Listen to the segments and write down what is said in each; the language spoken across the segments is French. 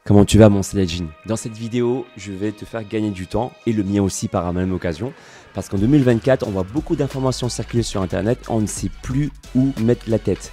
Comment tu vas mon Céladjin? Dans cette vidéo, je vais te faire gagner du temps et le mien aussi par la même occasion. Parce qu'en 2024, on voit beaucoup d'informations circuler sur Internet, on ne sait plus où mettre la tête.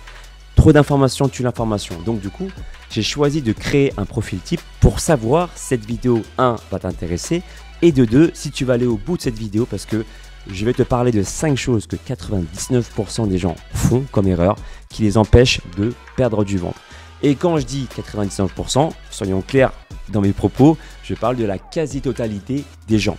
Trop d'informations tue l'information. Donc du coup, j'ai choisi de créer un profil type pour savoir si cette vidéo 1 va t'intéresser et de 2 si tu vas aller au bout de cette vidéo parce que je vais te parler de 5 choses que 99% des gens font comme erreur qui les empêchent de perdre du ventre. Et quand je dis 99%, soyons clairs dans mes propos, je parle de la quasi-totalité des gens.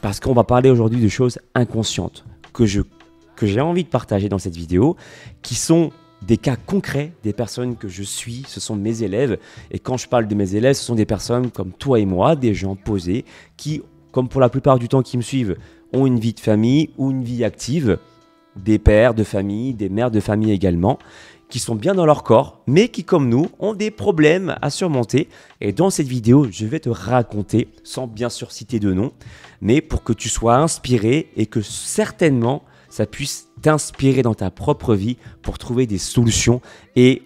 Parce qu'on va parler aujourd'hui de choses inconscientes que j'ai envie de partager dans cette vidéo, qui sont des cas concrets des personnes que je suis, ce sont mes élèves. Et quand je parle de mes élèves, ce sont des personnes comme toi et moi, des gens posés, qui, comme pour la plupart du temps qui me suivent, ont une vie de famille ou une vie active, des pères de famille, des mères de famille également, qui sont bien dans leur corps, mais qui, comme nous, ont des problèmes à surmonter. Et dans cette vidéo, je vais te raconter, sans bien sûr citer de nom, mais pour que tu sois inspiré et que certainement, ça puisse t'inspirer dans ta propre vie pour trouver des solutions et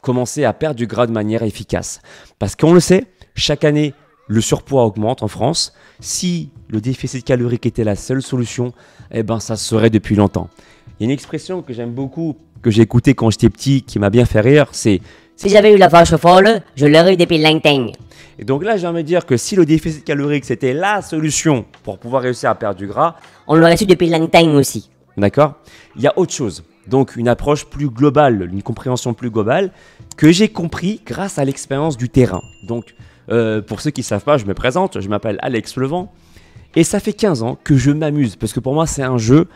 commencer à perdre du gras de manière efficace. Parce qu'on le sait, chaque année, le surpoids augmente en France. Si le déficit calorique était la seule solution, eh ben ça se serait depuis longtemps. Il y a une expression que j'aime beaucoup, que j'ai écoutée quand j'étais petit, qui m'a bien fait rire, c'est « Si j'avais eu la vache folle, je l'aurais eu depuis longtemps ». Et donc là, j'ai envie de dire que si le déficit calorique, c'était la solution pour pouvoir réussir à perdre du gras, on l'aurait su depuis longtemps aussi. D'accord? Il y a autre chose. Donc une approche plus globale, une compréhension plus globale que j'ai compris grâce à l'expérience du terrain. Donc pour ceux qui ne savent pas, je me présente, je m'appelle Alex Levent et ça fait 15 ans que je m'amuse parce que pour moi c'est un jeu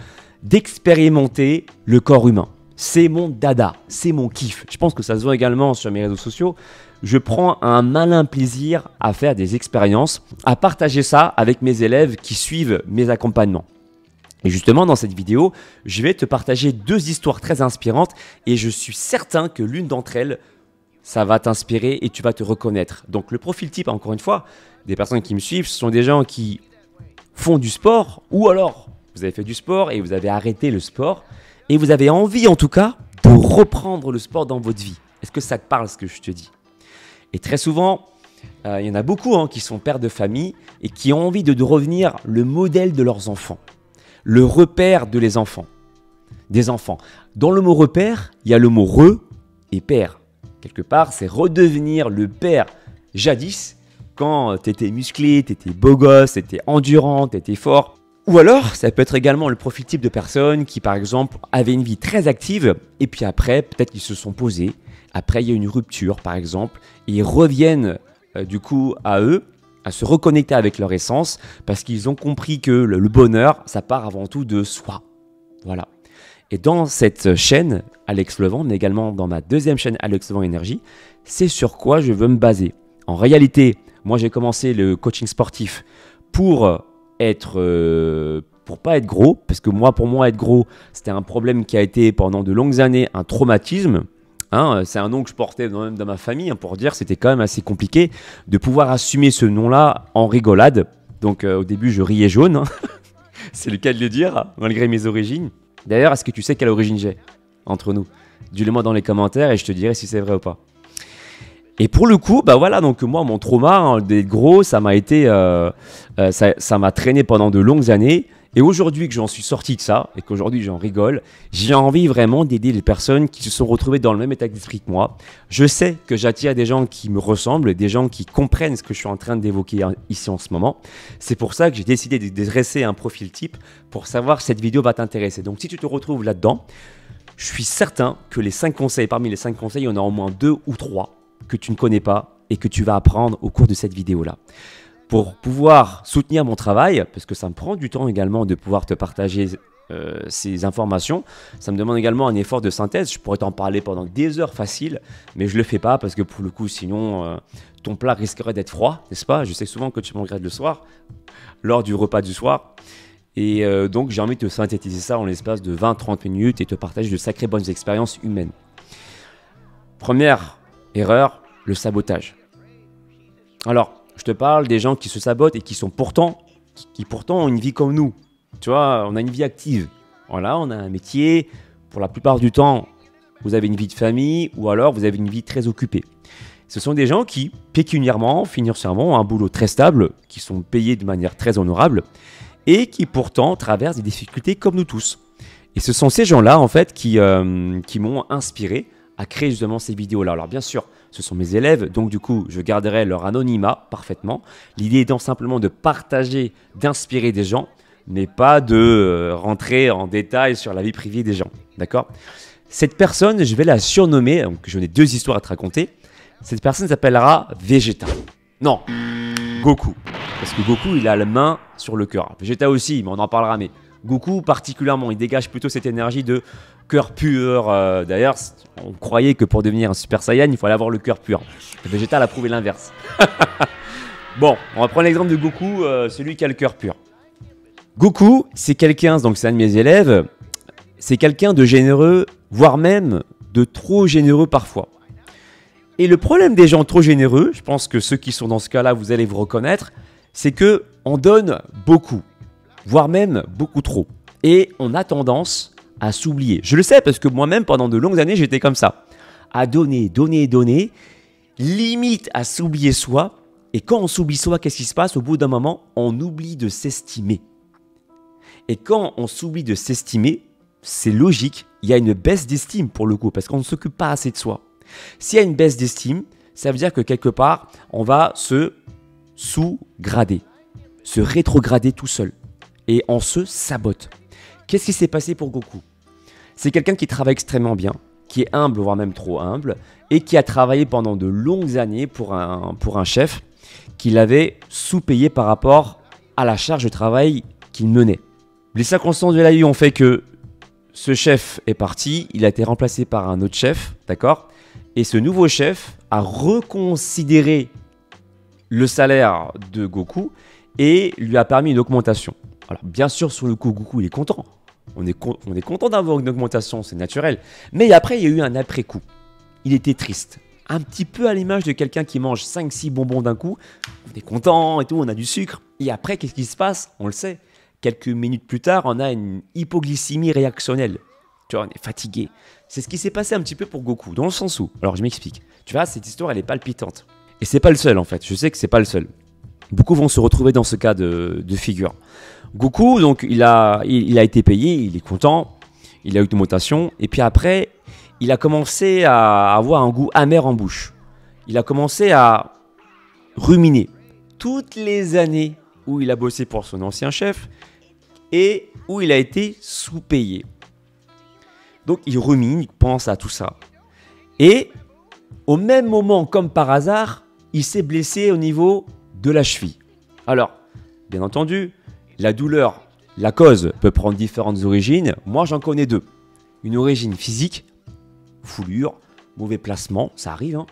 d'expérimenter le corps humain. C'est mon dada, c'est mon kiff. Je pense que ça se voit également sur mes réseaux sociaux. Je prends un malin plaisir à faire des expériences, à partager ça avec mes élèves qui suivent mes accompagnements. Et justement, dans cette vidéo, je vais te partager 2 histoires très inspirantes et je suis certain que l'une d'entre elles, ça va t'inspirer et tu vas te reconnaître. Donc le profil type, encore une fois, des personnes qui me suivent, ce sont des gens qui font du sport ou alors vous avez fait du sport et vous avez arrêté le sport et vous avez envie en tout cas de reprendre le sport dans votre vie. Est-ce que ça te parle ce que je te dis? Et très souvent, il y en a beaucoup qui sont pères de famille et qui ont envie de redevenir le modèle de leurs enfants. Le repère des enfants. Dans le mot repère, il y a le mot re et père. Quelque part, c'est redevenir le père jadis quand tu étais musclé, tu étais beau gosse, tu étais endurant, tu étais fort. Ou alors, ça peut être également le profil type de personnes qui, par exemple, avaient une vie très active et puis après, peut-être qu'ils se sont posés. Après, il y a une rupture, par exemple, et ils reviennent du coup à eux, à se reconnecter avec leur essence parce qu'ils ont compris que le bonheur, ça part avant tout de soi. Voilà. Et dans cette chaîne, Alex Levent, mais également dans ma deuxième chaîne, Alex Levent Énergie, c'est sur quoi je veux me baser. En réalité, moi, j'ai commencé le coaching sportif pour pas être gros, parce que pour moi, être gros, c'était un problème qui a été pendant de longues années un traumatisme. C'est un nom que je portais même dans ma famille, pour dire que c'était quand même assez compliqué de pouvoir assumer ce nom-là en rigolade. Donc au début, je riais jaune, c'est le cas de le dire, malgré mes origines. D'ailleurs, est-ce que tu sais quelle origine j'ai entre nous? Dis-le-moi dans les commentaires et je te dirai si c'est vrai ou pas. Et pour le coup, voilà, donc moi, mon trauma d'être gros, ça m'a été, ça m'a traîné pendant de longues années. Et aujourd'hui que j'en suis sorti de ça et qu'aujourd'hui j'en rigole, j'ai envie vraiment d'aider les personnes qui se sont retrouvées dans le même état d'esprit que moi. Je sais que j'attire des gens qui me ressemblent, des gens qui comprennent ce que je suis en train d'évoquer ici en ce moment. C'est pour ça que j'ai décidé de dresser un profil type pour savoir si cette vidéo va t'intéresser. Donc si tu te retrouves là-dedans, je suis certain que parmi les 5 conseils, il y en a au moins 2 ou 3 que tu ne connais pas et que tu vas apprendre au cours de cette vidéo-là. Pour pouvoir soutenir mon travail, parce que ça me prend du temps également de pouvoir te partager ces informations, ça me demande également un effort de synthèse. Je pourrais t'en parler pendant des heures faciles, mais je ne le fais pas parce que pour le coup, sinon, ton plat risquerait d'être froid, n'est-ce pas? Je sais souvent que tu me regrettes le soir, lors du repas du soir. Et donc, j'ai envie de te synthétiser ça en l'espace de 20-30 minutes et te partager de sacrées bonnes expériences humaines. Première erreur, le sabotage. Alors, je te parle des gens qui se sabotent et qui sont pourtant qui pourtant ont une vie comme nous. Tu vois, on a une vie active. Voilà, on a un métier. Pour la plupart du temps, vous avez une vie de famille ou alors vous avez une vie très occupée. Ce sont des gens qui, pécuniairement, financièrement, ont un boulot très stable, qui sont payés de manière très honorable et qui pourtant traversent des difficultés comme nous tous. Et ce sont ces gens-là, en fait, qui m'ont inspiré à créer justement ces vidéos-là. Alors bien sûr, ce sont mes élèves, donc du coup, je garderai leur anonymat parfaitement. L'idée étant simplement de partager, d'inspirer des gens, mais pas de rentrer en détail sur la vie privée des gens. D'accord ? Cette personne, je vais la surnommer, donc j'en ai 2 histoires à te raconter. Cette personne s'appellera Vegeta. Non, Goku. Parce que Goku, il a la main sur le cœur. Vegeta aussi, mais on en parlera. Mais Goku, particulièrement, il dégage plutôt cette énergie de cœur pur. D'ailleurs, on croyait que pour devenir un Super Saiyan, il fallait avoir le cœur pur. Vegeta a prouvé l'inverse. Bon, on va prendre l'exemple de Goku, celui qui a le cœur pur. Goku, c'est quelqu'un, donc c'est un de mes élèves, c'est quelqu'un de généreux, voire même de trop généreux parfois. Et le problème des gens trop généreux, je pense que ceux qui sont dans ce cas-là, vous allez vous reconnaître, c'est que on donne beaucoup, voire même beaucoup trop. Et on a tendance à s'oublier. Je le sais parce que moi-même, pendant de longues années, j'étais comme ça. À donner, donner, donner, limite à s'oublier soi. Et quand on s'oublie soi, qu'est-ce qui se passe ? Au bout d'un moment, on oublie de s'estimer. Et quand on s'oublie de s'estimer, c'est logique, il y a une baisse d'estime pour le coup, parce qu'on ne s'occupe pas assez de soi. S'il y a une baisse d'estime, ça veut dire que quelque part, on va se sous-grader, se rétrograder tout seul. Et on se sabote. Qu'est-ce qui s'est passé pour Goku ? C'est quelqu'un qui travaille extrêmement bien, qui est humble, voire même trop humble, et qui a travaillé pendant de longues années pour un chef qui l'avait sous-payé par rapport à la charge de travail qu'il menait. Les circonstances de la vie ont fait que ce chef est parti, il a été remplacé par un autre chef, d'accord ? Et ce nouveau chef a reconsidéré le salaire de Goku et lui a permis une augmentation. Alors bien sûr, sur le coup, Goku il est content. On est content d'avoir une augmentation, c'est naturel. Mais après, il y a eu un après-coup. Il était triste. Un petit peu à l'image de quelqu'un qui mange 5-6 bonbons d'un coup. On est content et tout, on a du sucre. Et après, qu'est-ce qui se passe ? On le sait. Quelques minutes plus tard, on a une hypoglycémie réactionnelle. Tu vois, on est fatigué. C'est ce qui s'est passé un petit peu pour Goku, dans le sens où... Alors, je m'explique. Tu vois, cette histoire, elle est palpitante. Et c'est pas le seul, en fait. Je sais que c'est pas le seul. Beaucoup vont se retrouver dans ce cas de figure. Goku, donc, il a été payé, il est content. Il a eu une augmentation. Et puis après, il a commencé à avoir un goût amer en bouche. Il a commencé à ruminer. Toutes les années où il a bossé pour son ancien chef... et où il a été sous-payé. Donc il rumine, il pense à tout ça. Et au même moment, comme par hasard, il s'est blessé au niveau de la cheville. Alors, bien entendu, la douleur, la cause peut prendre différentes origines. Moi, j'en connais 2. Une origine physique, foulure, mauvais placement, ça arrive. Hein.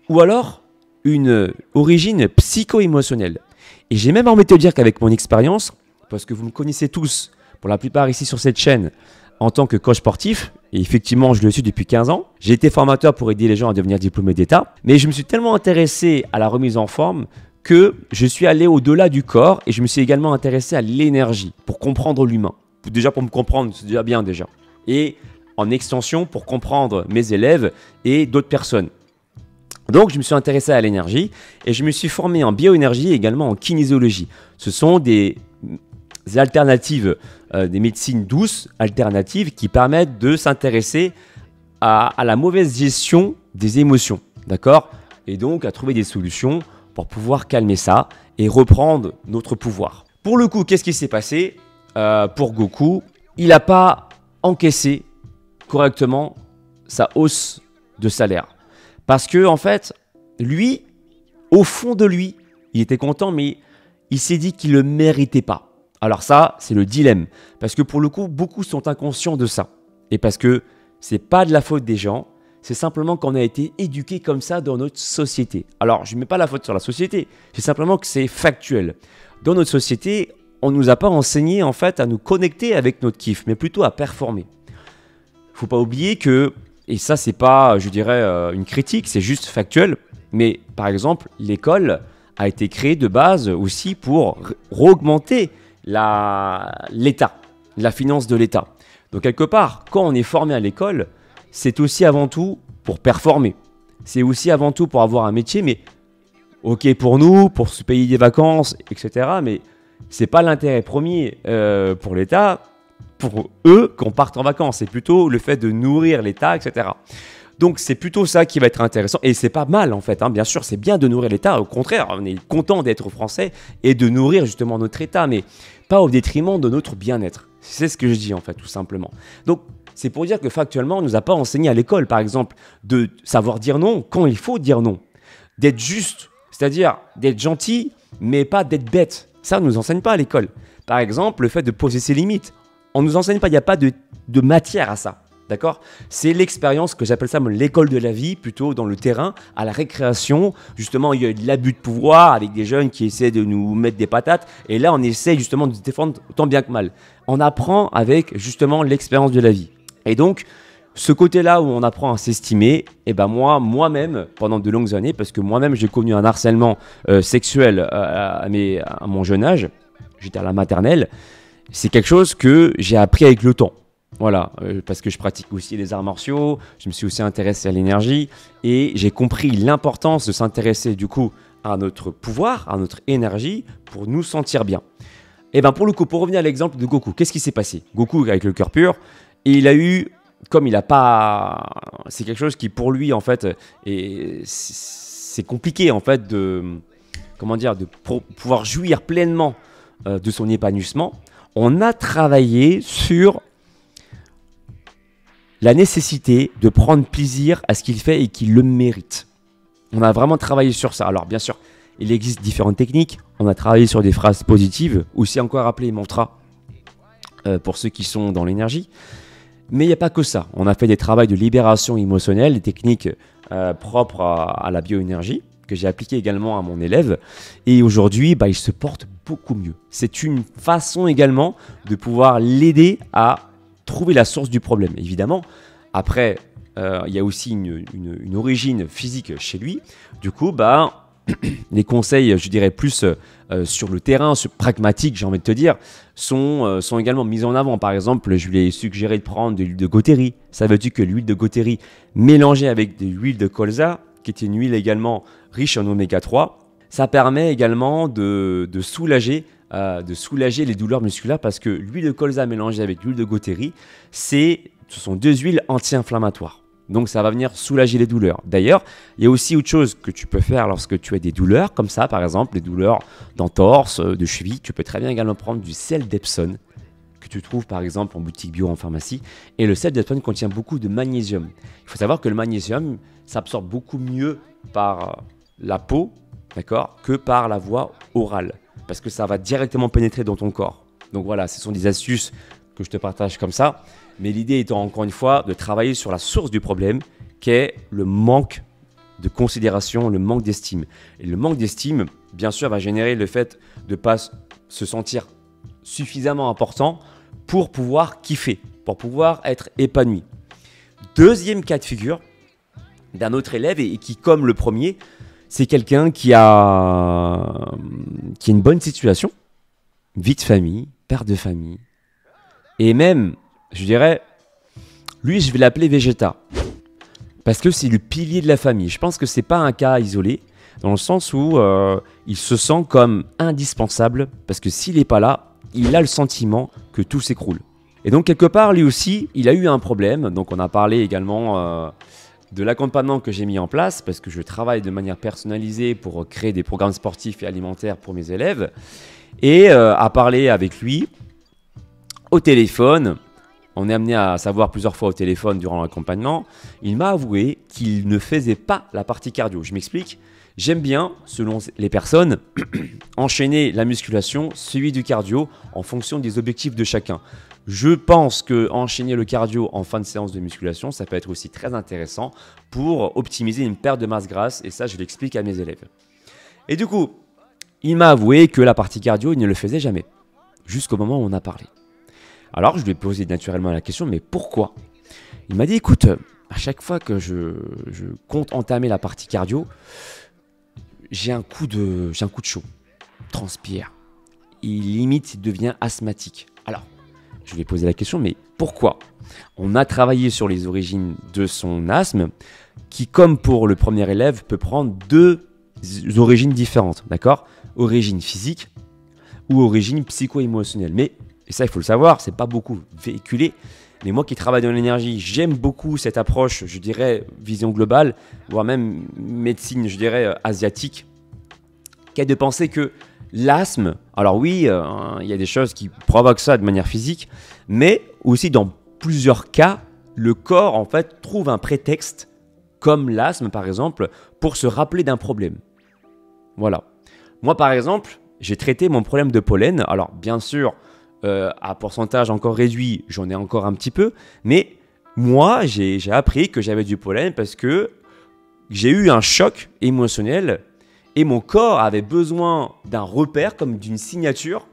Ou alors, une origine psycho-émotionnelle. Et j'ai même envie de te dire qu'avec mon expérience, parce que vous me connaissez tous, pour la plupart ici sur cette chaîne, en tant que coach sportif, et effectivement je le suis depuis 15 ans, j'ai été formateur pour aider les gens à devenir diplômés d'État, mais je me suis tellement intéressé à la remise en forme que je suis allé au-delà du corps et je me suis également intéressé à l'énergie, pour comprendre l'humain. Déjà pour me comprendre, c'est déjà bien déjà. Et en extension pour comprendre mes élèves et d'autres personnes. Donc, je me suis intéressé à l'énergie et je me suis formé en bioénergie et également en kinésiologie. Ce sont des alternatives, des médecines douces alternatives qui permettent de s'intéresser à la mauvaise gestion des émotions, d'accord ? Et donc à trouver des solutions pour pouvoir calmer ça et reprendre notre pouvoir. Pour le coup, qu'est-ce qui s'est passé pour Goku ? Il n'a pas encaissé correctement sa hausse de salaire. Parce que, en fait, lui, au fond de lui, il était content, mais il s'est dit qu'il ne le méritait pas. Alors ça, c'est le dilemme. Parce que pour le coup, beaucoup sont inconscients de ça. Et parce que ce n'est pas de la faute des gens, c'est simplement qu'on a été éduqués comme ça dans notre société. Alors, je ne mets pas la faute sur la société, c'est simplement que c'est factuel. Dans notre société, on ne nous a pas enseigné en fait à nous connecter avec notre kiff, mais plutôt à performer. Il ne faut pas oublier que, et ça c'est pas, je dirais, une critique, c'est juste factuel, mais par exemple, l'école a été créé de base aussi pour augmenter l'État, la finance de l'État. Donc quelque part, quand on est formé à l'école, c'est aussi avant tout pour performer. C'est aussi avant tout pour avoir un métier, mais ok pour nous, pour se payer des vacances, etc. Mais c'est pas l'intérêt premier pour l'État, pour eux, qu'on parte en vacances. C'est plutôt le fait de nourrir l'État, etc. Donc c'est plutôt ça qui va être intéressant. Et c'est pas mal en fait, hein. Bien sûr, c'est bien de nourrir l'État. Au contraire, on est content d'être français et de nourrir justement notre État, mais pas au détriment de notre bien-être. C'est ce que je dis en fait, tout simplement. Donc c'est pour dire que factuellement, on ne nous a pas enseigné à l'école, par exemple, de savoir dire non quand il faut dire non. D'être juste, c'est-à-dire d'être gentil, mais pas d'être bête. Ça, on ne nous enseigne pas à l'école. Par exemple, le fait de poser ses limites. On ne nous enseigne pas, il n'y a pas de matière à ça. D'accord? C'est l'expérience que j'appelle ça l'école de la vie, plutôt dans le terrain, à la récréation. Justement, il y a de l'abus de pouvoir avec des jeunes qui essaient de nous mettre des patates. Et là, on essaie justement de se défendre tant bien que mal. On apprend avec justement l'expérience de la vie. Et donc, ce côté-là où on apprend à s'estimer, et ben moi-même, pendant de longues années, parce que moi-même j'ai connu un harcèlement sexuel à mon jeune âge, j'étais à la maternelle, c'est quelque chose que j'ai appris avec le temps. Voilà, parce que je pratique aussi les arts martiaux, je me suis aussi intéressé à l'énergie, et j'ai compris l'importance de s'intéresser du coup à notre pouvoir, à notre énergie, pour nous sentir bien. Et ben pour le coup, pour revenir à l'exemple de Goku, qu'est-ce qui s'est passé? Goku avec le cœur pur, et il a eu, comme il n'a pas, c'est quelque chose qui pour lui en fait, c'est compliqué en fait de, comment dire, de pouvoir jouir pleinement de son épanouissement. On a travaillé sur la nécessité de prendre plaisir à ce qu'il fait et qu'il le mérite. On a vraiment travaillé sur ça. Alors bien sûr, il existe différentes techniques. On a travaillé sur des phrases positives, aussi encore appelées mantras pour ceux qui sont dans l'énergie. Mais il n'y a pas que ça. On a fait des travaux de libération émotionnelle, des techniques propres à la bioénergie, que j'ai appliquées également à mon élève. Et aujourd'hui, il se porte beaucoup mieux. C'est une façon également de pouvoir l'aider à trouver la source du problème. Évidemment, après, il y a aussi une origine physique chez lui. Du coup, les conseils, je dirais plus sur le terrain, pragmatique, j'ai envie de te dire, sont également mis en avant. Par exemple, je lui ai suggéré de prendre de l'huile de gotheri. Savais-tu que l'huile de gotheri mélangée avec de l'huile de colza, qui est une huile également riche en oméga 3, ça permet également de soulager les douleurs musculaires, parce que l'huile de colza mélangée avec l'huile de gotheri, ce sont deux huiles anti-inflammatoires. Donc ça va venir soulager les douleurs. D'ailleurs, il y a aussi autre chose que tu peux faire lorsque tu as des douleurs, comme ça par exemple, des douleurs d'entorse, de cheville. Tu peux très bien également prendre du sel d'Epsom, que tu trouves par exemple en boutique bio, en pharmacie. Et le sel d'Epsom contient beaucoup de magnésium. Il faut savoir que le magnésium s'absorbe beaucoup mieux par la peau, d'accord, que par la voie orale, parce que ça va directement pénétrer dans ton corps. Donc voilà, ce sont des astuces que je te partage comme ça. Mais l'idée étant encore une fois de travailler sur la source du problème, qui est le manque de considération, le manque d'estime. Et le manque d'estime, bien sûr, va générer le fait de ne pas se sentir suffisamment important pour pouvoir kiffer, pour pouvoir être épanoui. Deuxième cas de figure d'un autre élève, et qui, comme le premier, c'est quelqu'un qui a une bonne situation, vie de famille, père de famille, et même, je dirais, lui, je vais l'appeler Végéta, parce que c'est le pilier de la famille. Je pense que c'est pas un cas isolé, dans le sens où il se sent comme indispensable, parce que s'il n'est pas là, il a le sentiment que tout s'écroule. Et donc, quelque part, lui aussi, il a eu un problème. Donc, on a parlé également de l'accompagnement que j'ai mis en place, parce que je travaille de manière personnalisée pour créer des programmes sportifs et alimentaires pour mes élèves, et à parler avec lui au téléphone. On est amené à savoir plusieurs fois au téléphone durant l'accompagnement. Il m'a avoué qu'il ne faisait pas la partie cardio. Je m'explique. J'aime bien, selon les personnes, enchaîner la musculation suivi du cardio en fonction des objectifs de chacun. Je pense que enchaîner le cardio en fin de séance de musculation, ça peut être aussi très intéressant pour optimiser une perte de masse grasse. Et ça, je l'explique à mes élèves. Et du coup, il m'a avoué que la partie cardio, il ne le faisait jamais. Jusqu'au moment où on a parlé. Alors, je lui ai posé naturellement la question, mais pourquoi? Il m'a dit, écoute, à chaque fois que je compte entamer la partie cardio, j'ai un coup de chaud, transpire. Il limite, il devient asthmatique. Alors, je lui ai posé la question, mais pourquoi? On a travaillé sur les origines de son asthme, qui, comme pour le premier élève, peut prendre deux origines différentes, d'accord? Origine physique ou origine psycho-émotionnelle. Mais, et ça il faut le savoir, c'est pas beaucoup véhiculé, mais moi qui travaille dans l'énergie, j'aime beaucoup cette approche, je dirais, vision globale, voire même médecine, je dirais, asiatique, qui est de penser que l'asthme, alors oui, il y a des choses qui provoquent ça de manière physique, mais aussi dans plusieurs cas, le corps en fait trouve un prétexte, comme l'asthme par exemple, pour se rappeler d'un problème. Voilà. Moi par exemple, j'ai traité mon problème de pollen, alors bien sûr, à pourcentage encore réduit, j'en ai encore un petit peu, mais moi j'ai appris que j'avais du pollen parce que j'ai eu un choc émotionnel et mon corps avait besoin d'un repère comme d'une signature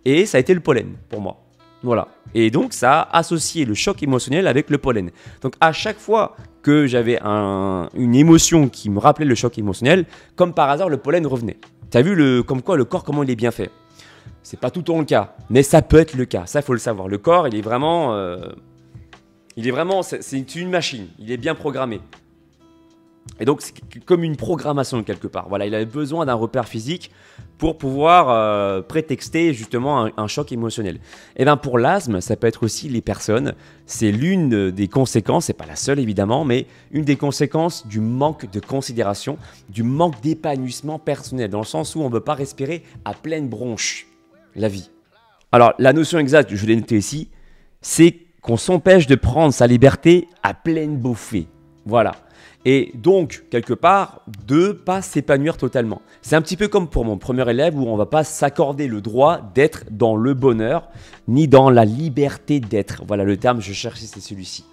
et ça a été le pollen pour moi. Voilà. Et donc ça a associé le choc émotionnel avec le pollen. Donc à chaque fois que j'avais une émotion qui me rappelait le choc émotionnel, comme par hasard le pollen revenait. Tu as vu comme quoi le corps, comment il est bien fait? C'est pas tout le temps le cas, mais ça peut être le cas, ça il faut le savoir. Le corps, il est vraiment, c'est une machine, il est bien programmé. Et donc c'est comme une programmation quelque part. Voilà, il avait besoin d'un repère physique pour pouvoir prétexter justement un choc émotionnel. Et bien pour l'asthme, ça peut être aussi les personnes. C'est l'une des conséquences, c'est pas la seule évidemment, mais une des conséquences du manque de considération, du manque d'épanouissement personnel, dans le sens où on ne peut pas respirer à pleine bronche la vie. Alors la notion exacte, je l'ai noté ici, c'est qu'on s'empêche de prendre sa liberté à pleine bouffée. Voilà. Et donc, quelque part, de ne pas s'épanouir totalement. C'est un petit peu comme pour mon premier élève où on ne va pas s'accorder le droit d'être dans le bonheur, ni dans la liberté d'être. Voilà le terme que je cherchais, c'est celui-ci.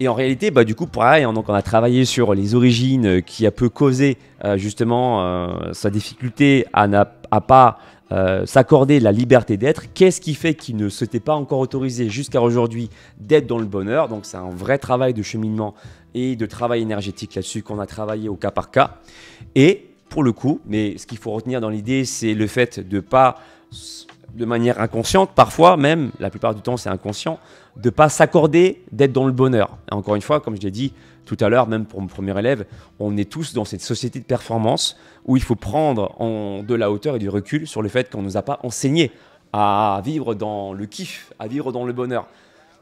Et en réalité, du coup, pareil, donc on a travaillé sur les origines qui a pu causer justement sa difficulté à pas s'accorder la liberté d'être. Qu'est-ce qui fait qu'il ne s'était pas encore autorisé jusqu'à aujourd'hui d'être dans le bonheur? Donc c'est un vrai travail de cheminement et de travail énergétique là-dessus qu'on a travaillé au cas par cas. Et pour le coup, mais ce qu'il faut retenir dans l'idée, c'est le fait de pas, de manière inconsciente, parfois même, la plupart du temps c'est inconscient, de pas s'accorder d'être dans le bonheur. Et encore une fois, comme je l'ai dit tout à l'heure, même pour mon premier élève, on est tous dans cette société de performance où il faut prendre de la hauteur et du recul sur le fait qu'on ne nous a pas enseigné à vivre dans le kiff, à vivre dans le bonheur.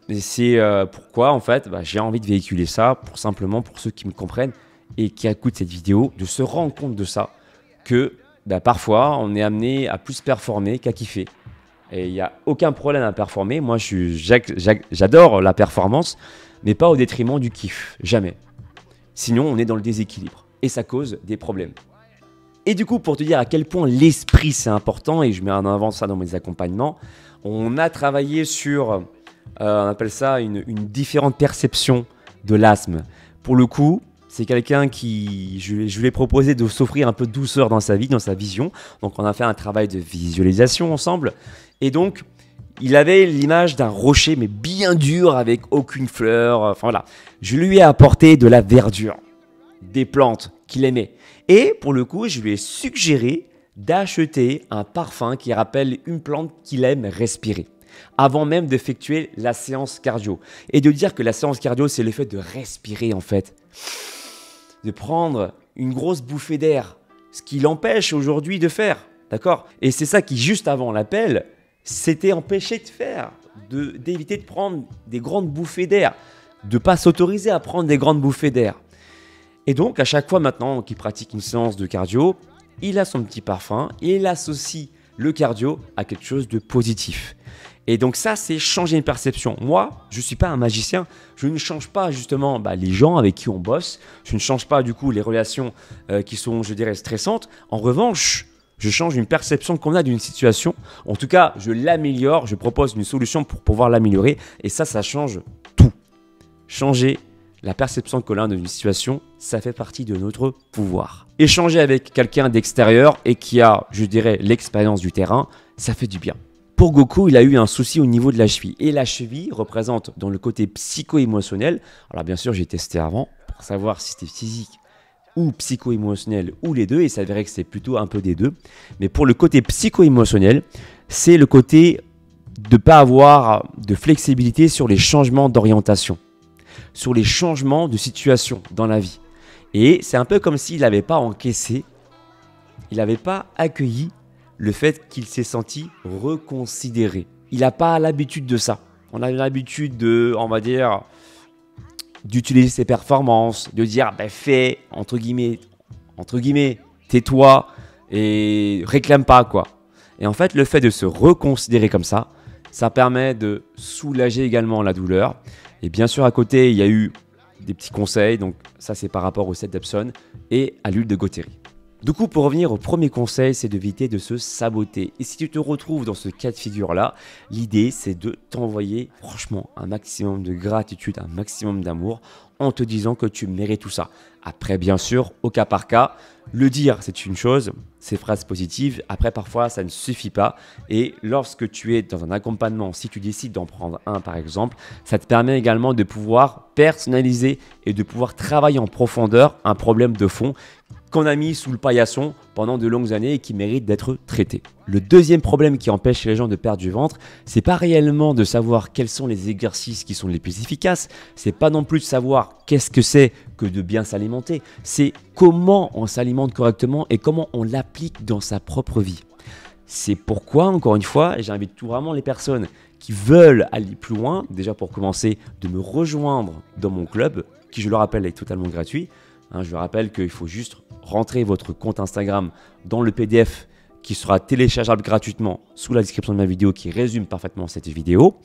Et c'est pourquoi, en fait, j'ai envie de véhiculer ça, simplement pour ceux qui me comprennent et qui écoutent cette vidéo, de se rendre compte de ça, que parfois, on est amené à plus performer qu'à kiffer. Et il n'y a aucun problème à performer. Moi, j'adore la performance, mais pas au détriment du kiff, jamais. Sinon, on est dans le déséquilibre et ça cause des problèmes. Et du coup, pour te dire à quel point l'esprit, c'est important, et je mets en avant ça dans mes accompagnements, on a travaillé sur... on appelle ça une différente perception de l'asthme. Pour le coup, c'est quelqu'un qui, je lui ai proposé de s'offrir un peu de douceur dans sa vie, dans sa vision. Donc on a fait un travail de visualisation ensemble. Et donc, il avait l'image d'un rocher, mais bien dur, avec aucune fleur. Enfin voilà, je lui ai apporté de la verdure, des plantes qu'il aimait. Et pour le coup, je lui ai suggéré d'acheter un parfum qui rappelle une plante qu'il aime respirer, avant même d'effectuer la séance cardio. Et de dire que la séance cardio, c'est le fait de respirer en fait. De prendre une grosse bouffée d'air, ce qui l'empêche aujourd'hui de faire. D'accord? Et c'est ça qui, juste avant l'appel, s'était empêché de faire. D'éviter de prendre des grandes bouffées d'air. De ne pas s'autoriser à prendre des grandes bouffées d'air. Et donc, à chaque fois maintenant qu'il pratique une séance de cardio, il a son petit parfum et il associe le cardio à quelque chose de positif. Et donc ça, c'est changer une perception. Moi, je ne suis pas un magicien. Je ne change pas justement les gens avec qui on bosse. Je ne change pas du coup les relations qui sont, je dirais, stressantes. En revanche, je change une perception qu'on a d'une situation. En tout cas, je l'améliore. Je propose une solution pour pouvoir l'améliorer. Et ça change tout. Changer la perception qu'on a d'une situation, ça fait partie de notre pouvoir. Échanger avec quelqu'un d'extérieur et qui a, je dirais, l'expérience du terrain, ça fait du bien. Pour Goku, il a eu un souci au niveau de la cheville. Et la cheville représente dans le côté psycho-émotionnel. Alors bien sûr, j'ai testé avant pour savoir si c'était physique ou psycho-émotionnel ou les deux, et ça verrait que c'est plutôt un peu des deux. Mais pour le côté psycho-émotionnel, c'est le côté de ne pas avoir de flexibilité sur les changements d'orientation, sur les changements de situation dans la vie. Et c'est un peu comme s'il n'avait pas encaissé, il n'avait pas accueilli le fait qu'il s'est senti reconsidéré. Il n'a pas l'habitude de ça. On a l'habitude de, on va dire, d'utiliser ses performances, de dire fais, entre guillemets, tais-toi et réclame pas, quoi. Et en fait, le fait de se reconsidérer comme ça permet de soulager également la douleur. Et bien sûr, à côté, il y a eu des petits conseils. Donc ça, c'est par rapport au set d'Epsom et à l'huile de Gotheri. Du coup, pour revenir au premier conseil, c'est d'éviter de se saboter. Et si tu te retrouves dans ce cas de figure-là, l'idée, c'est de t'envoyer franchement un maximum de gratitude, un maximum d'amour en te disant que tu mérites tout ça. Après, bien sûr, au cas par cas, le dire, c'est une chose, ces phrases positives. Après, parfois, ça ne suffit pas. Et lorsque tu es dans un accompagnement, si tu décides d'en prendre un, par exemple, ça te permet également de pouvoir personnaliser et de pouvoir travailler en profondeur un problème de fond qu'on a mis sous le paillasson pendant de longues années et qui mérite d'être traité. Le deuxième problème qui empêche les gens de perdre du ventre, c'est pas réellement de savoir quels sont les exercices qui sont les plus efficaces, c'est pas non plus de savoir qu'est-ce que c'est que de bien s'alimenter, c'est comment on s'alimente correctement et comment on l'applique dans sa propre vie. C'est pourquoi, encore une fois, j'invite tout vraiment les personnes qui veulent aller plus loin, déjà pour commencer, de me rejoindre dans mon club, qui je le rappelle est totalement gratuit. Je vous rappelle qu'il faut juste rentrer votre compte Instagram dans le PDF qui sera téléchargeable gratuitement sous la description de ma vidéo qui résume parfaitement cette vidéo.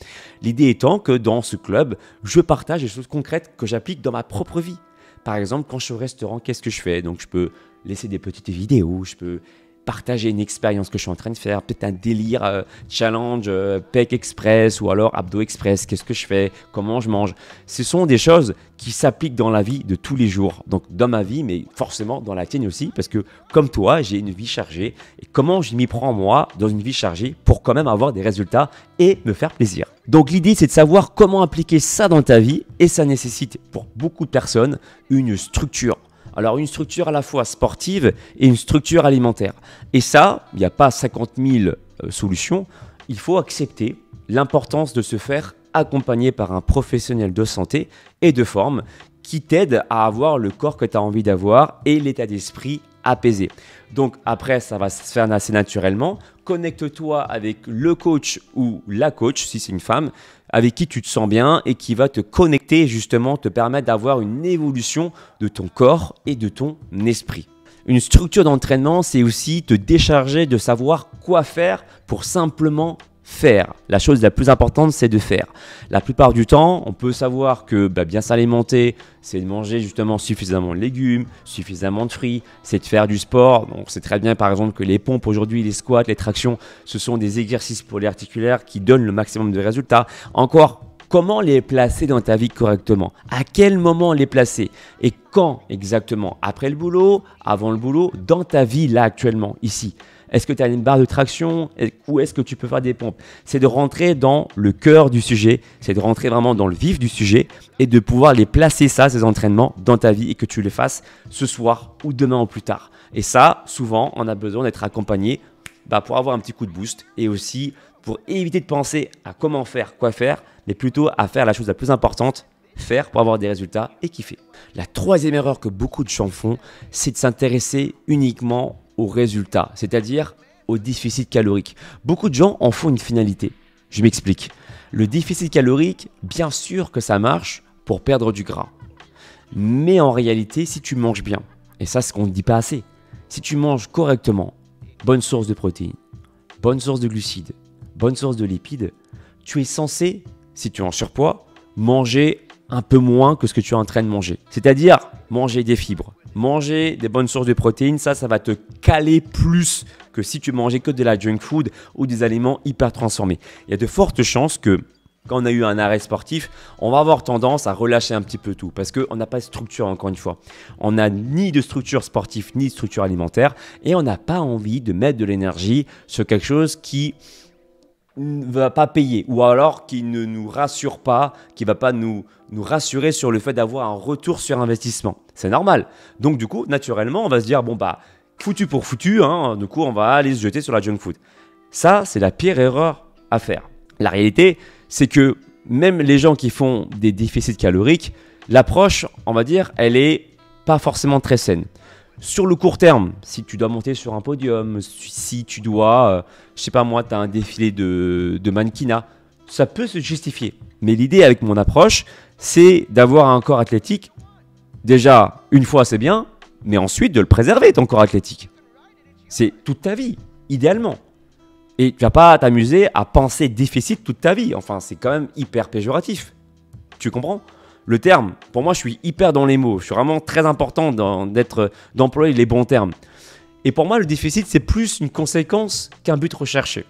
L'idée étant que dans ce club, je partage des choses concrètes que j'applique dans ma propre vie. Par exemple, quand je suis au restaurant, qu'est-ce que je fais? Donc, je peux laisser des petites vidéos, je peux partager une expérience que je suis en train de faire, peut-être un délire challenge PEC Express ou alors Abdo Express, qu'est-ce que je fais, comment je mange. Ce sont des choses qui s'appliquent dans la vie de tous les jours, donc dans ma vie, mais forcément dans la tienne aussi, parce que comme toi, j'ai une vie chargée et comment je m'y prends moi dans une vie chargée pour quand même avoir des résultats et me faire plaisir. Donc l'idée, c'est de savoir comment appliquer ça dans ta vie et ça nécessite pour beaucoup de personnes une structure. Alors une structure à la fois sportive et une structure alimentaire. Et ça, il n'y a pas 50 000 solutions. Il faut accepter l'importance de se faire accompagner par un professionnel de santé et de forme qui t'aide à avoir le corps que tu as envie d'avoir et l'état d'esprit apaisé. Donc après, ça va se faire assez naturellement. Connecte-toi avec le coach ou la coach, si c'est une femme, avec qui tu te sens bien et qui va te connecter justement, te permettre d'avoir une évolution de ton corps et de ton esprit. Une structure d'entraînement, c'est aussi te décharger de savoir quoi faire pour simplement faire. La chose la plus importante, c'est de faire. La plupart du temps, on peut savoir que bien s'alimenter, c'est de manger justement suffisamment de légumes, suffisamment de fruits, c'est de faire du sport. Donc, c'est très bien par exemple que les pompes aujourd'hui, les squats, les tractions, ce sont des exercices pour les articulaires qui donnent le maximum de résultats. Encore, comment les placer dans ta vie correctement? À quel moment les placer? Et quand exactement? Après le boulot? Avant le boulot? Dans ta vie là actuellement, ici? Est-ce que tu as une barre de traction ou est-ce que tu peux faire des pompes? C'est de rentrer dans le cœur du sujet, c'est de rentrer vraiment dans le vif du sujet et de pouvoir les placer ces entraînements dans ta vie et que tu les fasses ce soir ou demain ou plus tard. Et ça, souvent, on a besoin d'être accompagné pour avoir un petit coup de boost et aussi pour éviter de penser à comment faire, quoi faire, mais plutôt à faire la chose la plus importante, faire pour avoir des résultats et kiffer. La troisième erreur que beaucoup de gens font, c'est de s'intéresser uniquement aux résultats, c'est-à-dire au déficit calorique. Beaucoup de gens en font une finalité. Je m'explique. Le déficit calorique, bien sûr que ça marche pour perdre du gras. Mais en réalité, si tu manges bien, et ça c'est ce qu'on ne dit pas assez, si tu manges correctement, bonne source de protéines, bonne source de glucides, bonne source de lipides, tu es censé, si tu es en surpoids, manger un peu moins que ce que tu es en train de manger. C'est-à-dire manger des fibres, manger des bonnes sources de protéines, ça va te caler plus que si tu mangeais que de la junk food ou des aliments hyper transformés. Il y a de fortes chances que quand on a eu un arrêt sportif, on va avoir tendance à relâcher un petit peu tout parce qu'on n'a pas de structure, encore une fois. On n'a ni de structure sportive ni de structure alimentaire et on n'a pas envie de mettre de l'énergie sur quelque chose qui ne va pas payer, ou alors qui ne nous rassure pas, qui ne va pas nous rassurer sur le fait d'avoir un retour sur investissement. C'est normal. Donc du coup, naturellement, on va se dire, bon bah, foutu pour foutu, hein, du coup, on va aller se jeter sur la junk food. Ça, c'est la pire erreur à faire. La réalité, c'est que même les gens qui font des déficits caloriques, l'approche, on va dire, elle est pas forcément très saine. Sur le court terme, si tu dois monter sur un podium, si tu dois, je sais pas moi, tu as un défilé de mannequinat, ça peut se justifier. Mais l'idée avec mon approche, c'est d'avoir un corps athlétique. Déjà, une fois c'est bien, mais ensuite de le préserver ton corps athlétique. C'est toute ta vie, idéalement. Et tu vas pas t'amuser à penser déficit toute ta vie. Enfin, c'est quand même hyper péjoratif. Tu comprends ? Le terme, pour moi, je suis hyper dans les mots. Je suis vraiment très important d'employer les bons termes. Et pour moi, le déficit, c'est plus une conséquence qu'un but recherché.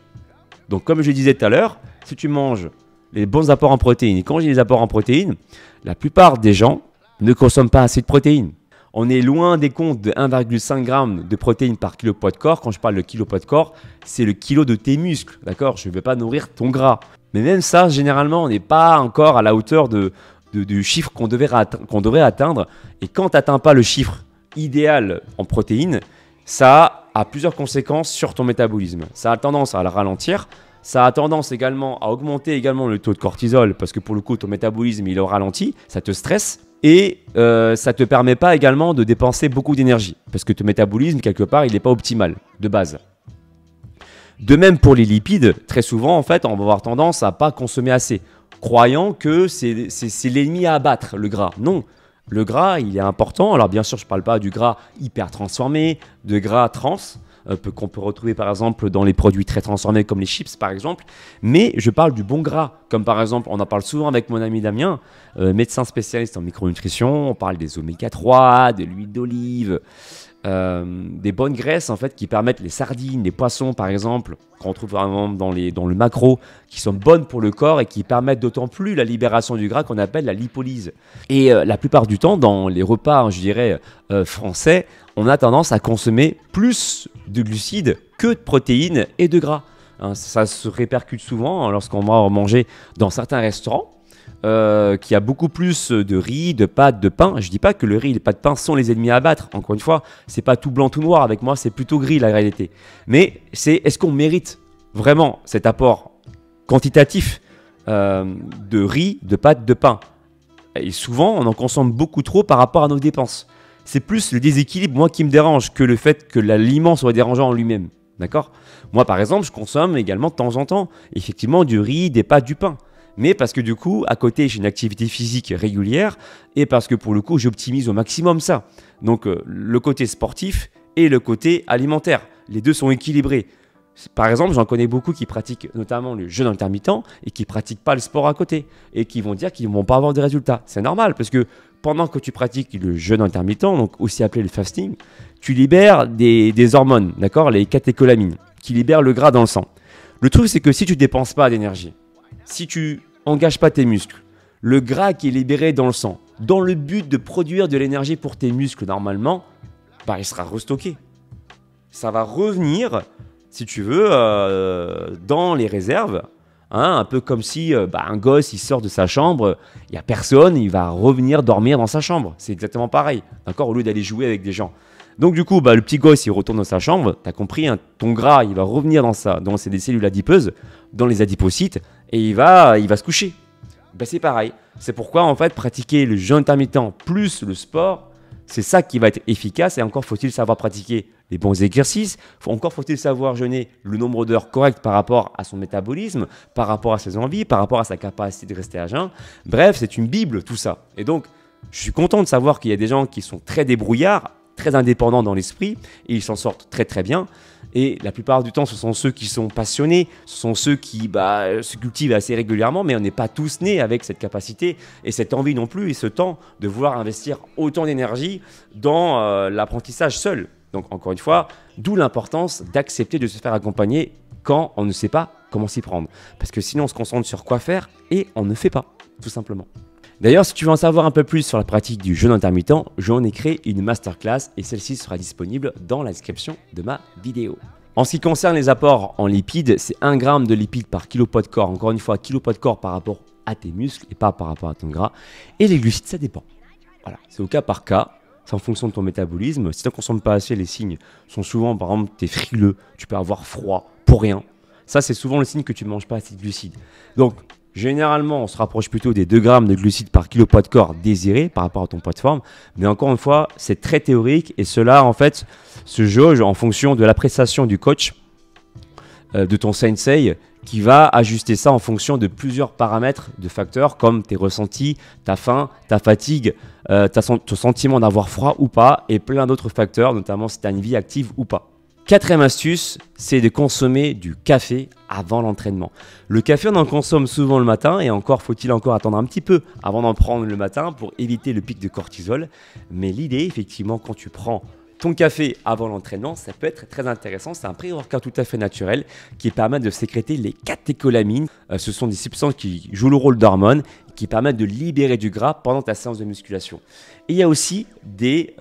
Donc, comme je disais tout à l'heure, si tu manges les bons apports en protéines, et quand j'ai les apports en protéines, la plupart des gens ne consomment pas assez de protéines. On est loin des comptes de 1,5 g de protéines par kilo poids de corps. Quand je parle de kilo poids de corps, c'est le kilo de tes muscles, d'accord ? Je ne vais pas nourrir ton gras. Mais même ça, généralement, on n'est pas encore à la hauteur du chiffre qu'on devrait atteindre. Et quand tu n'atteins pas le chiffre idéal en protéines, ça a plusieurs conséquences sur ton métabolisme. Ça a tendance à le ralentir. Ça a tendance également à augmenter également le taux de cortisol parce que pour le coup, ton métabolisme, il est au ralenti. Ça te stresse. Et ça ne te permet pas également de dépenser beaucoup d'énergie parce que ton métabolisme, quelque part, il n'est pas optimal de base. De même pour les lipides, très souvent, en fait, on va avoir tendance à ne pas consommer assez, croyant que c'est l'ennemi à abattre, le gras. Non, le gras, il est important. Alors bien sûr, je ne parle pas du gras hyper transformé, de gras trans, qu'on peut retrouver par exemple dans les produits très transformés comme les chips par exemple, mais je parle du bon gras, comme par exemple, on en parle souvent avec mon ami Damien, médecin spécialiste en micronutrition, on parle des oméga 3, de l'huile d'olive, des bonnes graisses en fait qui permettent les sardines, les poissons par exemple, qu'on trouve vraiment dans le macro, qui sont bonnes pour le corps et qui permettent d'autant plus la libération du gras qu'on appelle la lipolyse. Et la plupart du temps, dans les repas, je dirais, français, on a tendance à consommer plus de glucides que de protéines et de gras. Hein, ça se répercute souvent lorsqu'on va manger dans certains restaurants. Qui a beaucoup plus de riz, de pâtes, de pain. Je ne dis pas que le riz et les pâtes de pain sont les ennemis à abattre. Encore une fois, c'est pas tout blanc, tout noir. Avec moi, c'est plutôt gris la réalité. Mais est-ce qu'on mérite vraiment cet apport quantitatif de riz, de pâtes, de pain? Et souvent, on en consomme beaucoup trop par rapport à nos dépenses. C'est plus le déséquilibre, moi, qui me dérange que le fait que l'aliment soit dérangeant en lui-même. D'accord ? Moi, par exemple, je consomme également de temps en temps, effectivement, du riz, des pâtes, du pain. Mais parce que du coup, à côté, j'ai une activité physique régulière et parce que pour le coup, j'optimise au maximum ça. Donc, le côté sportif et le côté alimentaire, les deux sont équilibrés. Par exemple, j'en connais beaucoup qui pratiquent notamment le jeûne intermittent et qui ne pratiquent pas le sport à côté et qui vont dire qu'ils ne vont pas avoir de résultats. C'est normal parce que pendant que tu pratiques le jeûne intermittent, donc aussi appelé le fasting, tu libères des hormones, d'accord, les catécholamines, qui libèrent le gras dans le sang. Le truc, c'est que si tu ne dépenses pas d'énergie, si tu n'engages pas tes muscles, le gras qui est libéré dans le sang, dans le but de produire de l'énergie pour tes muscles normalement, bah, il sera restocké. Ça va revenir, si tu veux, dans les réserves. Hein, un peu comme si un gosse il sort de sa chambre, il n'y a personne, il va revenir dormir dans sa chambre. C'est exactement pareil, d'accord, au lieu d'aller jouer avec des gens. Donc du coup, le petit gosse, il retourne dans sa chambre, tu as compris, hein, ton gras, il va revenir dans ses cellules adipeuses, dans les adipocytes, et il va se coucher. C'est pareil. C'est pourquoi, en fait, pratiquer le jeûne intermittent plus le sport, c'est ça qui va être efficace, et encore faut-il savoir pratiquer les bons exercices, encore faut-il savoir jeûner le nombre d'heures correctes par rapport à son métabolisme, par rapport à ses envies, par rapport à sa capacité de rester à jeun. Bref, c'est une bible tout ça. Et donc, je suis content de savoir qu'il y a des gens qui sont très débrouillards, très indépendants dans l'esprit, et ils s'en sortent très très bien. Et la plupart du temps, ce sont ceux qui sont passionnés, ce sont ceux qui se cultivent assez régulièrement, mais on n'est pas tous nés avec cette capacité et cette envie non plus, et ce temps de vouloir investir autant d'énergie dans l'apprentissage seul. Donc encore une fois, d'où l'importance d'accepter de se faire accompagner quand on ne sait pas comment s'y prendre. Parce que sinon, on se concentre sur quoi faire et on ne fait pas, tout simplement. D'ailleurs, si tu veux en savoir un peu plus sur la pratique du jeûne intermittent, j'en ai créé une masterclass et celle-ci sera disponible dans la description de ma vidéo. En ce qui concerne les apports en lipides, c'est 1 g de lipides par kilo poids de corps. Encore une fois, kilo poids de corps par rapport à tes muscles et pas par rapport à ton gras. Et les glucides, ça dépend. Voilà, c'est au cas par cas. C'est en fonction de ton métabolisme. Si tu ne consommes pas assez, les signes sont souvent, par exemple, tu es frileux, tu peux avoir froid pour rien. Ça, c'est souvent le signe que tu ne manges pas assez de glucides. Donc, généralement, on se rapproche plutôt des 2 g de glucides par kilo poids de corps désiré par rapport à ton poids de forme. Mais encore une fois, c'est très théorique et cela, en fait, se jauge en fonction de l'appréciation du coach, de ton sensei, qui va ajuster ça en fonction de plusieurs paramètres, de facteurs comme tes ressentis, ta faim, ta fatigue, ton sentiment d'avoir froid ou pas et plein d'autres facteurs, notamment si tu as une vie active ou pas. 4e astuce, c'est de consommer du café avant l'entraînement. Le café, on en consomme souvent le matin et encore faut-il encore attendre un petit peu avant d'en prendre le matin pour éviter le pic de cortisol. Mais l'idée, effectivement, quand tu prends ton café avant l'entraînement, ça peut être très intéressant. C'est un pré-workout tout à fait naturel qui permet de sécréter les catécholamines. Ce sont des substances qui jouent le rôle d'hormones, qui permettent de libérer du gras pendant ta séance de musculation. Et il y a aussi des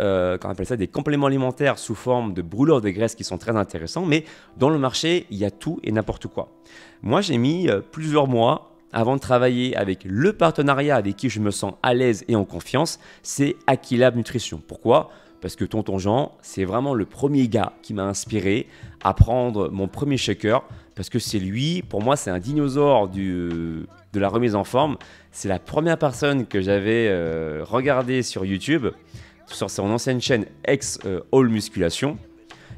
compléments alimentaires sous forme de brûleurs de graisse qui sont très intéressants. Mais dans le marché, il y a tout et n'importe quoi. Moi, j'ai mis plusieurs mois avant de travailler avec le partenariat avec qui je me sens à l'aise et en confiance. C'est Aquilab Nutrition. Pourquoi ? Parce que tonton Jean, c'est vraiment le premier gars qui m'a inspiré à prendre mon premier shaker. Parce que c'est lui, pour moi, c'est un dinosaure de la remise en forme. C'est la première personne que j'avais regardée sur YouTube, sur son ancienne chaîne ex-All Musculation,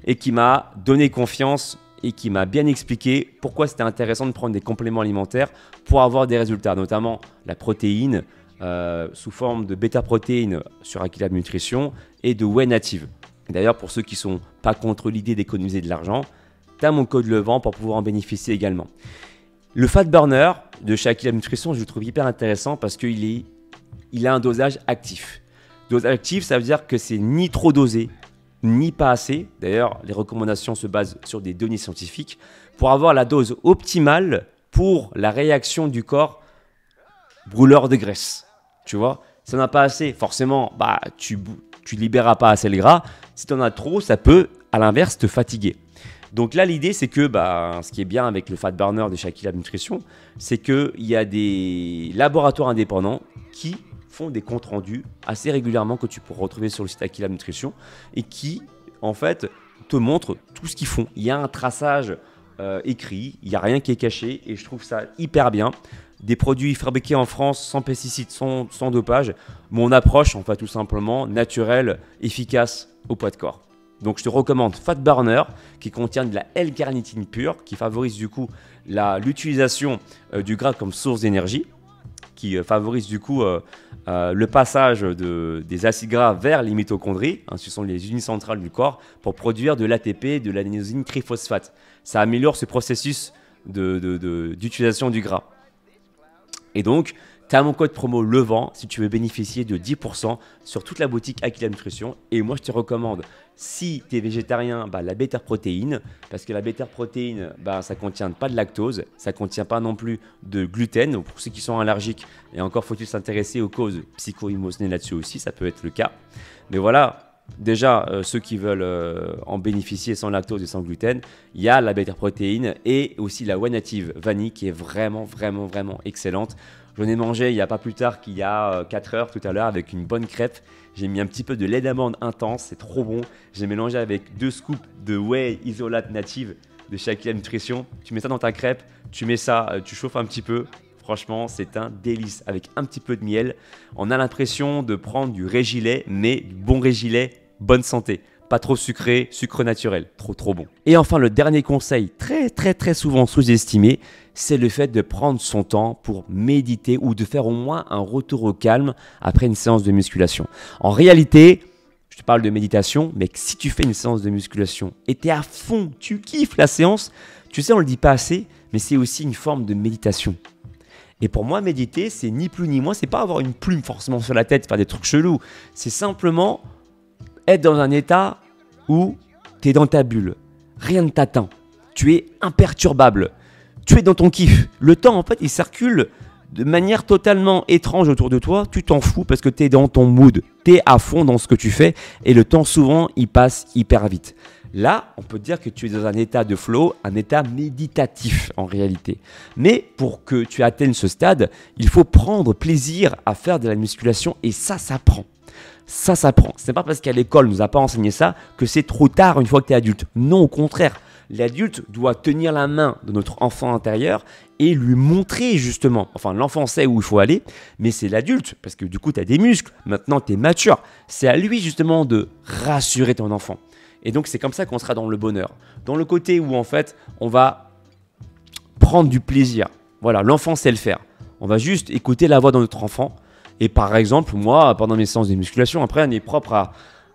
et qui m'a donné confiance et qui m'a bien expliqué pourquoi c'était intéressant de prendre des compléments alimentaires pour avoir des résultats, notamment la protéine, sous forme de bêta-protéines sur Aquilab Nutrition et de whey native. D'ailleurs, pour ceux qui ne sont pas contre l'idée d'économiser de l'argent, tu as mon code LEVENT pour pouvoir en bénéficier également. Le Fat Burner de chez Aquilab Nutrition, je le trouve hyper intéressant parce qu'il a un dosage actif. Dosage actif, ça veut dire que c'est ni trop dosé, ni pas assez. D'ailleurs, les recommandations se basent sur des données scientifiques pour avoir la dose optimale pour la réaction du corps brûleur de graisse. Tu vois, si tu n'en as pas assez, forcément, tu libéreras pas assez le gras. Si tu en as trop, ça peut, à l'inverse, te fatiguer. Donc là, l'idée, c'est que ce qui est bien avec le Fat Burner de chez Aquilab Nutrition, c'est qu'il y a des laboratoires indépendants qui font des comptes rendus assez régulièrement que tu pourras retrouver sur le site Aquilab Nutrition et qui, en fait, te montrent tout ce qu'ils font. Il y a un traçage écrit, il n'y a rien qui est caché et je trouve ça hyper bien. Des produits fabriqués en France, sans pesticides, sans dopage. Mon approche, en fait, tout simplement, naturelle, efficace au poids de corps. Donc, je te recommande Fat Burner qui contient de la L-carnitine pure, qui favorise du coup l'utilisation du gras comme source d'énergie, qui favorise du coup le passage des acides gras vers les mitochondries. Ce sont les unités centrales du corps pour produire de l'ATP, de l'adénosine triphosphate. Ça améliore ce processus d'utilisation du gras. Et donc, tu as mon code promo LEVENT si tu veux bénéficier de 10% sur toute la boutique Aquilab Nutrition. Et moi, je te recommande, si tu es végétarien, la bêta-protéine. Parce que la bêta-protéine, ça ne contient pas de lactose, ça ne contient pas non plus de gluten. Donc, pour ceux qui sont allergiques, et encore faut-il s'intéresser aux causes psycho-émotionnelles là-dessus aussi, ça peut être le cas. Mais voilà, déjà, ceux qui veulent en bénéficier sans lactose et sans gluten, il y a la bêta-protéine et aussi la whey native vanille qui est vraiment, vraiment, vraiment excellente. J'en ai mangé il n'y a pas plus tard qu'il y a 4 heures tout à l'heure avec une bonne crêpe. J'ai mis un petit peu de lait d'amande intense, c'est trop bon. J'ai mélangé avec 2 scoops de whey isolate native de chez Aquilab Nutrition. Tu mets ça dans ta crêpe, tu mets ça, tu chauffes un petit peu. Franchement, c'est un délice. Avec un petit peu de miel, on a l'impression de prendre du régilet, mais du bon régilet, bonne santé. Pas trop sucré, sucre naturel, trop bon. Et enfin, le dernier conseil, très souvent sous-estimé, c'est le fait de prendre son temps pour méditer ou de faire au moins un retour au calme après une séance de musculation. En réalité, je te parle de méditation, mais si tu fais une séance de musculation et tu es à fond, tu kiffes la séance, tu sais, on ne le dit pas assez, mais c'est aussi une forme de méditation. Et pour moi, méditer, c'est ni plus ni moins, c'est pas avoir une plume forcément sur la tête, faire des trucs chelous, c'est simplement être dans un état où tu es dans ta bulle, rien ne t'atteint, tu es imperturbable, tu es dans ton kiff. Le temps, en fait, il circule de manière totalement étrange autour de toi, tu t'en fous parce que tu es dans ton mood, tu es à fond dans ce que tu fais et le temps, souvent, il passe hyper vite. Là, on peut dire que tu es dans un état de flow, un état méditatif en réalité. Mais pour que tu atteignes ce stade, il faut prendre plaisir à faire de la musculation et ça s'apprend. Ça s'apprend. Ce n'est pas parce qu'à l'école, on ne nous a pas enseigné ça que c'est trop tard une fois que tu es adulte. Non, au contraire. L'adulte doit tenir la main de notre enfant intérieur et lui montrer justement, enfin l'enfant sait où il faut aller, mais c'est l'adulte, parce que du coup tu as des muscles, maintenant tu es mature, c'est à lui justement de rassurer ton enfant. Et donc c'est comme ça qu'on sera dans le bonheur, dans le côté où en fait on va prendre du plaisir. Voilà, l'enfant sait le faire, on va juste écouter la voix de notre enfant. Et par exemple, moi, pendant mes séances de musculation, après on est propre à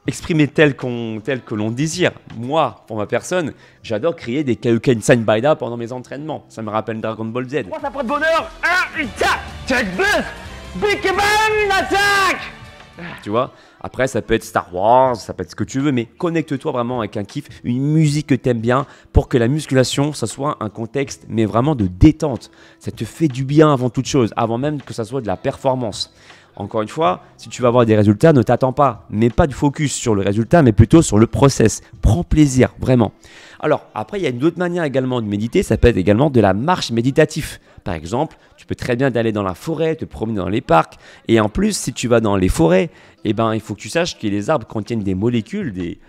exprimer tel que l'on désire. Moi, pour ma personne, j'adore créer des Kaioken Senbaida pendant mes entraînements. Ça me rappelle Dragon Ball Z. Moi, ça prend de bonheur. Une check plus. Big Bang, une attaque. Tu vois, après, ça peut être Star Wars, ça peut être ce que tu veux, mais connecte-toi vraiment avec un kiff, une musique que tu aimes bien pour que la musculation, ça soit un contexte, mais vraiment de détente. Ça te fait du bien avant toute chose, avant même que ça soit de la performance. Encore une fois, si tu vas avoir des résultats, ne t'attends pas. Mets pas du focus sur le résultat, mais plutôt sur le process. Prends plaisir, vraiment. Alors, après, il y a une autre manière également de méditer. Ça peut être également de la marche méditative. Par exemple, tu peux très bien aller dans la forêt, te promener dans les parcs. Et en plus, si tu vas dans les forêts, eh ben, il faut que tu saches que les arbres contiennent des molécules, des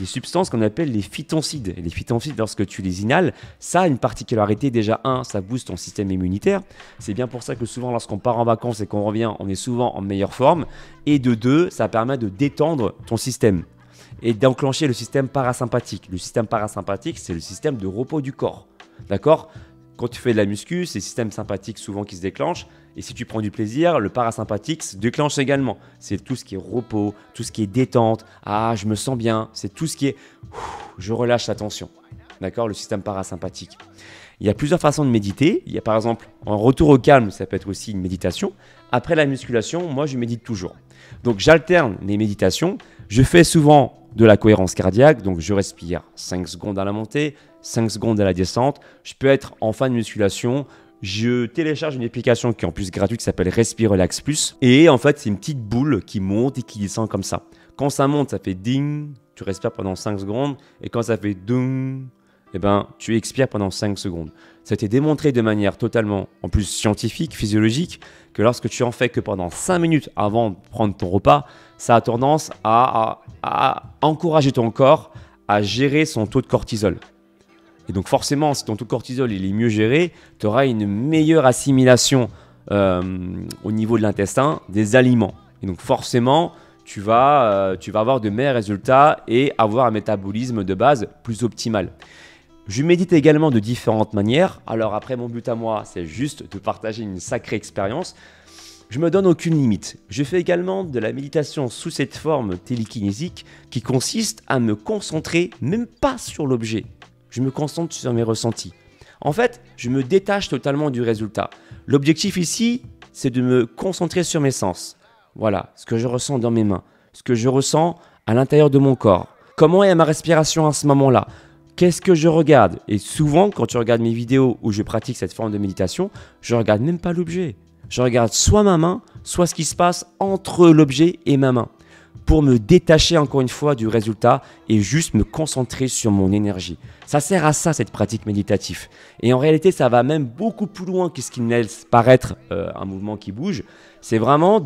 substances qu'on appelle les phytoncides. Et les phytoncides, lorsque tu les inhales, ça a une particularité. Déjà, ça booste ton système immunitaire. C'est bien pour ça que souvent, lorsqu'on part en vacances et qu'on revient, on est souvent en meilleure forme. Et de deux, ça permet de détendre ton système et d'enclencher le système parasympathique. Le système parasympathique, c'est le système de repos du corps. D'accord ? Quand tu fais de la muscu, c'est le système sympathique souvent qui se déclenche. Et si tu prends du plaisir, le parasympathique se déclenche également. C'est tout ce qui est repos, tout ce qui est détente. Ah, je me sens bien. C'est tout ce qui est je relâche la tension. D'accord ? Le système parasympathique. Il y a plusieurs façons de méditer. Il y a par exemple un retour au calme, ça peut être aussi une méditation. Après la musculation, moi je médite toujours. Donc j'alterne les méditations. Je fais souvent de la cohérence cardiaque, donc je respire 5 secondes à la montée, 5 secondes à la descente. Je peux être en fin de musculation. Je télécharge une application qui est en plus gratuite qui s'appelle Respire Relax Plus. Et en fait, c'est une petite boule qui monte et qui descend comme ça. Quand ça monte, ça fait ding, tu respires pendant 5 secondes. Et quand ça fait ding, eh ben, tu expires pendant 5 secondes. Ça a été démontré de manière totalement, en plus scientifique, physiologique, que lorsque tu en fais que pendant 5 minutes avant de prendre ton repas, ça a tendance à encourager ton corps à gérer son taux de cortisol. Et donc forcément, si ton taux de cortisol il est mieux géré, tu auras une meilleure assimilation au niveau de l'intestin des aliments. Et donc forcément, tu vas avoir de meilleurs résultats et avoir un métabolisme de base plus optimal. Je médite également de différentes manières. Alors après, mon but à moi, c'est juste de partager une sacrée expérience. Je me donne aucune limite. Je fais également de la méditation sous cette forme télékinésique qui consiste à me concentrer même pas sur l'objet. Je me concentre sur mes ressentis. En fait, je me détache totalement du résultat. L'objectif ici, c'est de me concentrer sur mes sens. Voilà, ce que je ressens dans mes mains, ce que je ressens à l'intérieur de mon corps. Comment est ma respiration à ce moment-là ? Qu'est-ce que je regarde ? Et souvent, quand tu regardes mes vidéos où je pratique cette forme de méditation, je ne regarde même pas l'objet. Je regarde soit ma main, soit ce qui se passe entre l'objet et ma main, pour me détacher encore une fois du résultat et juste me concentrer sur mon énergie. Ça sert à ça, cette pratique méditative. Et en réalité, ça va même beaucoup plus loin que ce qui me laisse paraître un mouvement qui bouge. C'est vraiment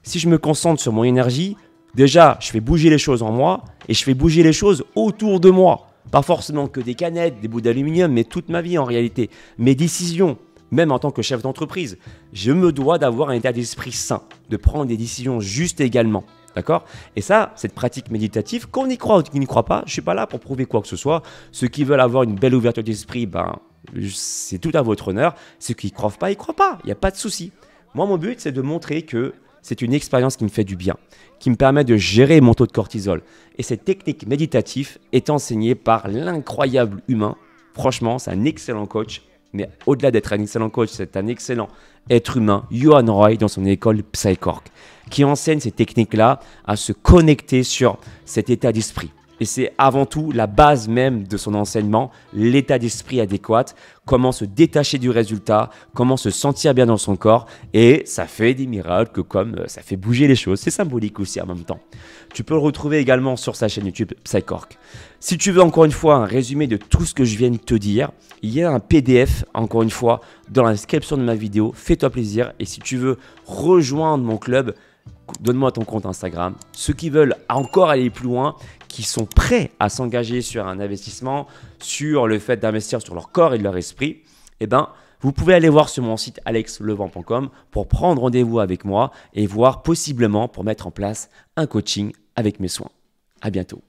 si je me concentre sur mon énergie, déjà, je fais bouger les choses en moi et je fais bouger les choses autour de moi. Pas forcément que des canettes, des bouts d'aluminium, mais toute ma vie en réalité. Mes décisions, même en tant que chef d'entreprise, je me dois d'avoir un état d'esprit sain, de prendre des décisions justes également. D'accord ? Et ça, cette pratique méditative, qu'on y croit ou qu'on n'y croit pas, je ne suis pas là pour prouver quoi que ce soit. Ceux qui veulent avoir une belle ouverture d'esprit, c'est tout à votre honneur. Ceux qui n'y croient pas, ils ne croient pas. Il n'y a pas de souci. Moi, mon but, c'est de montrer que c'est une expérience qui me fait du bien, qui me permet de gérer mon taux de cortisol. Et cette technique méditative est enseignée par l'incroyable humain. Franchement, c'est un excellent coach. Mais au-delà d'être un excellent coach, c'est un excellent être humain, Johan Roy, dans son école Psycork, qui enseigne ces techniques-là à se connecter sur cet état d'esprit. Et c'est avant tout la base même de son enseignement, l'état d'esprit adéquat, comment se détacher du résultat, comment se sentir bien dans son corps. Et ça fait des miracles comme ça fait bouger les choses. C'est symbolique aussi en même temps. Tu peux le retrouver également sur sa chaîne YouTube Psychork. Si tu veux encore une fois un résumé de tout ce que je viens de te dire, il y a un PDF encore une fois dans la description de ma vidéo. Fais-toi plaisir. Et si tu veux rejoindre mon club, donne-moi ton compte Instagram. Ceux qui veulent encore aller plus loin, qui sont prêts à s'engager sur un investissement, sur le fait d'investir sur leur corps et leur esprit, eh ben, vous pouvez aller voir sur mon site alexlevent.com pour prendre rendez-vous avec moi et voir possiblement pour mettre en place un coaching avec mes soins. À bientôt.